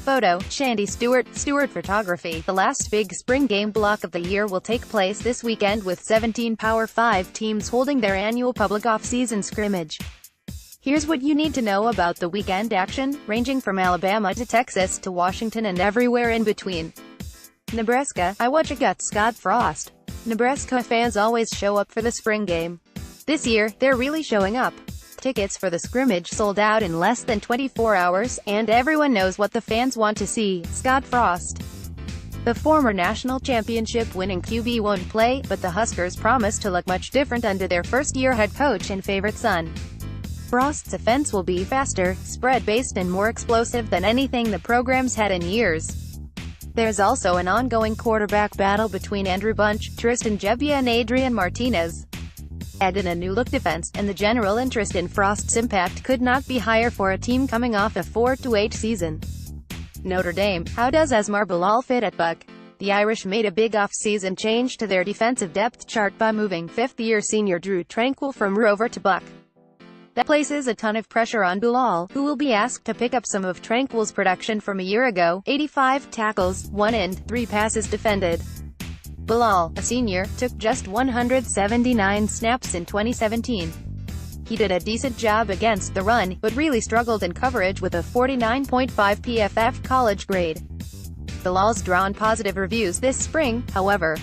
Photo, Shandie Stewart, Stewart Photography. The last big spring game block of the year will take place this weekend with 17 Power 5 teams holding their annual public off-season scrimmage. Here's what you need to know about the weekend action, ranging from Alabama to Texas to Washington and everywhere in between. Nebraska, Whatcha Got Scott Frost. Nebraska fans always show up for the spring game. This year, they're really showing up. Tickets for the scrimmage sold out in less than 24 hours, and everyone knows what the fans want to see: Scott Frost. The former national championship-winning QB won't play, but the Huskers promise to look much different under their first-year head coach and favorite son. Frost's offense will be faster, spread-based and more explosive than anything the program's had in years. There's also an ongoing quarterback battle between Andrew Bunch, Tristan Gebbia and Adrian Martinez. Add in a new-look defense, and the general interest in Frost's impact could not be higher for a team coming off a 4-8 season. Notre Dame, how does Asmar Bilal fit at Buck? The Irish made a big off-season change to their defensive depth chart by moving fifth-year senior Drew Tranquill from Rover to Buck. That places a ton of pressure on Bilal, who will be asked to pick up some of Tranquill's production from a year ago: 85 tackles, 1 and 3 passes defended. Bilal, a senior, took just 179 snaps in 2017. He did a decent job against the run, but really struggled in coverage with a 49.5 PFF college grade. Bilal's drawn positive reviews this spring, however.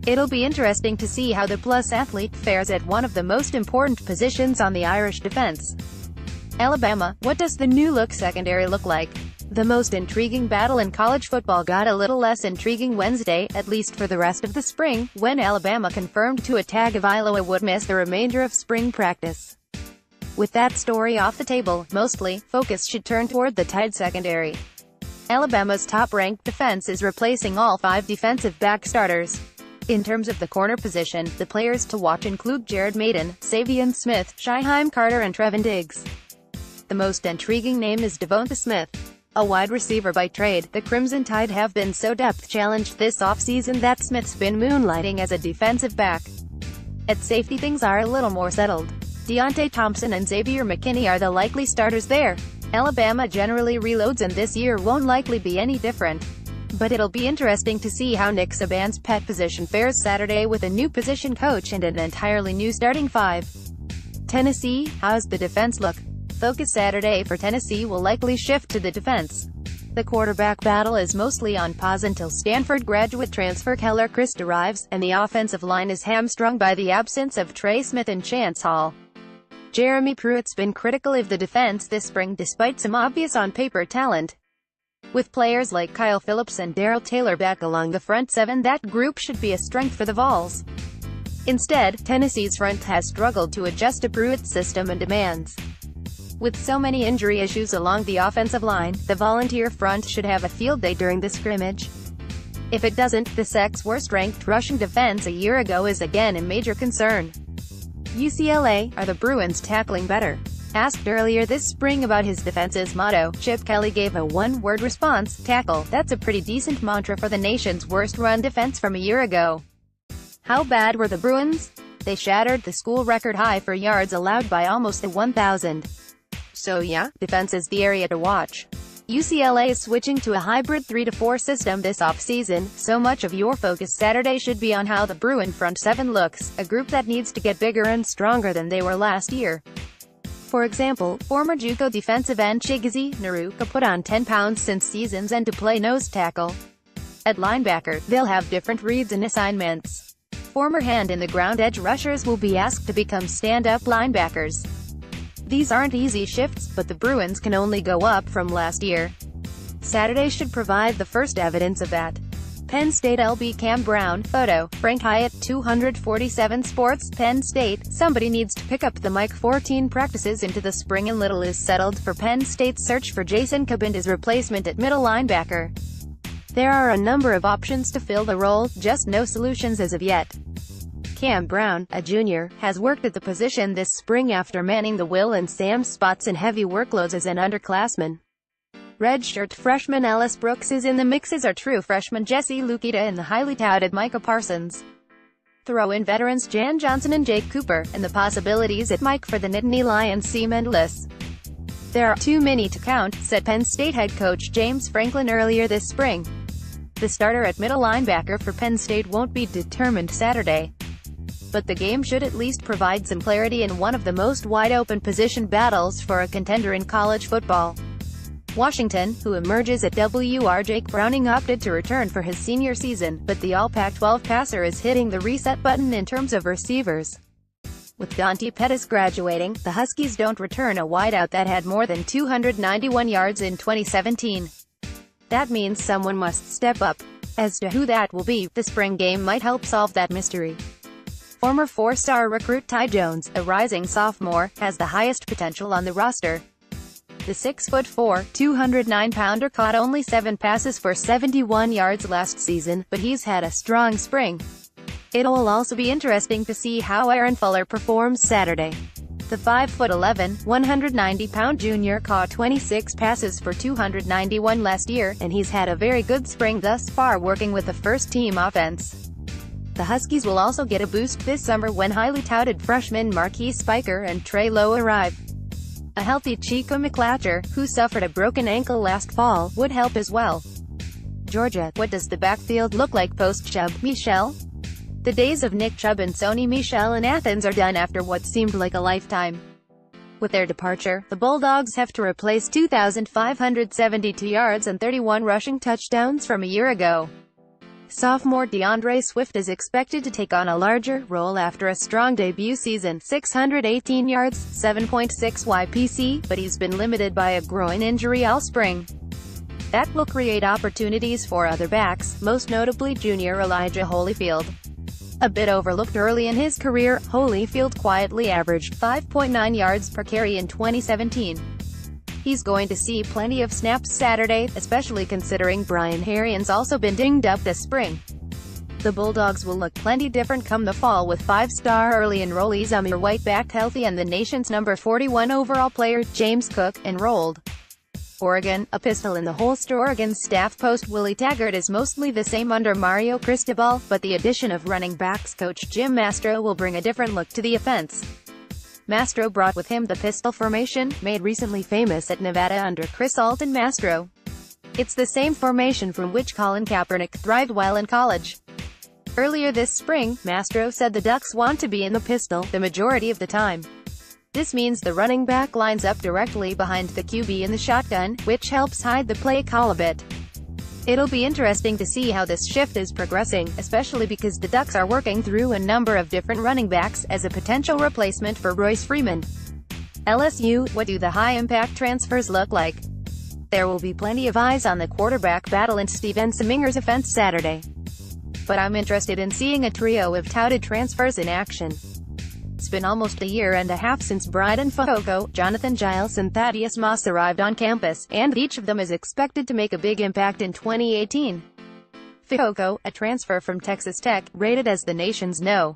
It'll be interesting to see how the plus athlete fares at one of the most important positions on the Irish defense. Alabama, what does the new-look secondary look like? The most intriguing battle in college football got a little less intriguing Wednesday, at least for the rest of the spring, when Alabama confirmed to a Tagovailoa would miss the remainder of spring practice. With that story off the table, mostly, focus should turn toward the Tide secondary. Alabama's top-ranked defense is replacing all 5 defensive back starters. In terms of the corner position, the players to watch include Jared Maiden, Savion Smith, Shyheim Carter and Trevin Diggs. The most intriguing name is Devonta Smith. A wide receiver by trade, the Crimson Tide have been so depth-challenged this offseason that Smith's been moonlighting as a defensive back. At safety things are a little more settled. Deontay Thompson and Xavier McKinney are the likely starters there. Alabama generally reloads and this year won't likely be any different. But it'll be interesting to see how Nick Saban's pet position fares Saturday with a new position coach and an entirely new starting 5. Tennessee, how's the defense look? Focus Saturday for Tennessee will likely shift to the defense. The quarterback battle is mostly on pause until Stanford graduate transfer Keller Chryst arrives, and the offensive line is hamstrung by the absence of Trey Smith and Chance Hall. Jeremy Pruitt's been critical of the defense this spring despite some obvious on-paper talent. With players like Kyle Phillips and Darrell Taylor back along the front 7, that group should be a strength for the Vols. Instead, Tennessee's front has struggled to adjust to Pruitt's system and demands. With so many injury issues along the offensive line, the Volunteer front should have a field day during the scrimmage. If it doesn't, the SEC's worst-ranked rushing defense a year ago is again a major concern. UCLA, are the Bruins tackling better? Asked earlier this spring about his defense's motto, Chip Kelly gave a one-word response: tackle. That's a pretty decent mantra for the nation's worst run defense from a year ago. How bad were the Bruins? They shattered the school record high for yards allowed by almost 1,000. So yeah, defense is the area to watch. UCLA is switching to a hybrid 3-4 system this offseason, so much of your focus Saturday should be on how the Bruin front 7 looks, a group that needs to get bigger and stronger than they were last year. For example, former JUCO defensive end Chigozie Nnaruka put on 10 pounds since season's end to play nose tackle. At linebacker, they'll have different reads and assignments. Former hand-in-the-ground edge rushers will be asked to become stand-up linebackers. These aren't easy shifts, but the Bruins can only go up from last year. Saturday should provide the first evidence of that. Penn State LB Cam Brown, photo, Frank Hyatt, 247 Sports, Penn State, somebody needs to pick up the mic. 14 practices into the spring and little is settled for Penn State's search for Jason Cabinda's replacement at middle linebacker. There are a number of options to fill the role, just no solutions as of yet. Cam Brown, a junior, has worked at the position this spring after manning the Will and Sam spots in heavy workloads as an underclassman. Redshirt freshman Ellis Brooks is in the mix, as are true freshman Jesse Luketa and the highly touted Micah Parsons. Throw in veterans Jan Johnson and Jake Cooper, and the possibilities at Mike for the Nittany Lions seem endless. There are too many to count, said Penn State head coach James Franklin earlier this spring. The starter at middle linebacker for Penn State won't be determined Saturday, but the game should at least provide some clarity in one of the most wide-open position battles for a contender in college football. Washington, who emerges at WR Jake Browning, opted to return for his senior season, but the All-Pac-12 passer is hitting the reset button in terms of receivers. With Dante Pettis graduating, the Huskies don't return a wideout that had more than 291 yards in 2017. That means someone must step up. As to who that will be, the spring game might help solve that mystery. Former four-star recruit Ty Jones, a rising sophomore, has the highest potential on the roster. The 6'4", 209-pounder caught only 7 passes for 71 yards last season, but he's had a strong spring. It'll also be interesting to see how Aaron Fuller performs Saturday. The 5'11", 190-pound junior caught 26 passes for 291 last year, and he's had a very good spring thus far working with the first-team offense. The Huskies will also get a boost this summer when highly touted freshmen Marquise Spiker and Trey Lowe arrive. A healthy Chico McClatcher, who suffered a broken ankle last fall, would help as well. Georgia, what does the backfield look like post-Chubb, Michelle? The days of Nick Chubb and Sony Michel in Athens are done after what seemed like a lifetime. With their departure, the Bulldogs have to replace 2,572 yards and 31 rushing touchdowns from a year ago. Sophomore DeAndre Swift is expected to take on a larger role after a strong debut season, 618 yards, 7.6 YPC, but he's been limited by a groin injury all spring. That will create opportunities for other backs, most notably junior Elijah Holyfield. A bit overlooked early in his career, Holyfield quietly averaged 5.9 yards per carry in 2017. He's going to see plenty of snaps Saturday, especially considering Brian Herrion's also been dinged up this spring. The Bulldogs will look plenty different come the fall with 5-star early enrollees Amir White back healthy and the nation's number 41 overall player, James Cook, enrolled. Oregon, a pistol in the holster. Oregon's staff post Willie Taggart is mostly the same under Mario Cristobal, but the addition of running backs coach Jim Mastro will bring a different look to the offense. Mastro brought with him the pistol formation, made recently famous at Nevada under Chris Alton Mastro. It's the same formation from which Colin Kaepernick thrived while in college. Earlier this spring, Mastro said the Ducks want to be in the pistol the majority of the time. This means the running back lines up directly behind the QB in the shotgun, which helps hide the play call a bit. It'll be interesting to see how this shift is progressing, especially because the Ducks are working through a number of different running backs as a potential replacement for Royce Freeman. LSU, what do the high-impact transfers look like? There will be plenty of eyes on the quarterback battle in Steven Seminger's offense Saturday. But I'm interested in seeing a trio of touted transfers in action. It's been almost a year and a half since Bryden Fehoko, Jonathan Giles and Thaddeus Moss arrived on campus, and each of them is expected to make a big impact in 2018. Fehoko, a transfer from Texas Tech, rated as the nation's No.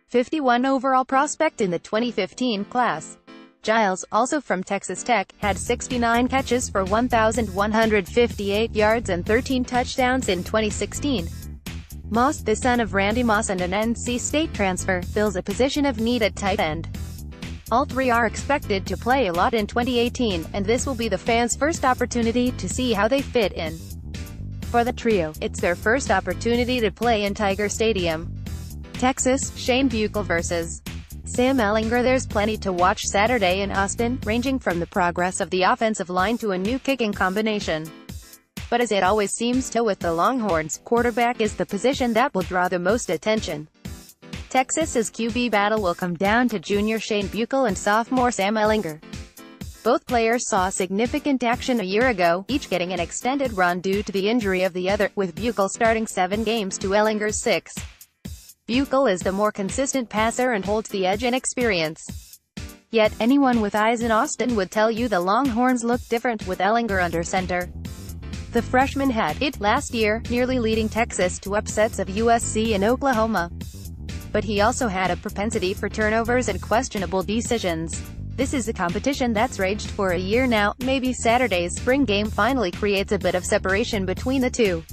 51 overall prospect in the 2015 class. Giles, also from Texas Tech, had 69 catches for 1,158 yards and 13 touchdowns in 2016. Moss, the son of Randy Moss and an NC State transfer, fills a position of need at tight end. All three are expected to play a lot in 2018, and this will be the fans' first opportunity to see how they fit in. For the trio, it's their first opportunity to play in Tiger Stadium. Texas, Shane Buechele vs. Sam Ehlinger. There's plenty to watch Saturday in Austin, ranging from the progress of the offensive line to a new kicking combination. But as it always seems to with the Longhorns, quarterback is the position that will draw the most attention. Texas's QB battle will come down to junior Shane Buechele and sophomore Sam Ehlinger. Both players saw significant action a year ago, each getting an extended run due to the injury of the other, with Buechele starting 7 games to Ehlinger's 6. Buechele is the more consistent passer and holds the edge in experience. Yet, anyone with eyes in Austin would tell you the Longhorns look different with Ehlinger under center. The freshman had it last year, nearly leading Texas to upsets of USC and Oklahoma. But he also had a propensity for turnovers and questionable decisions. This is a competition that's raged for a year now. Maybe Saturday's spring game finally creates a bit of separation between the two.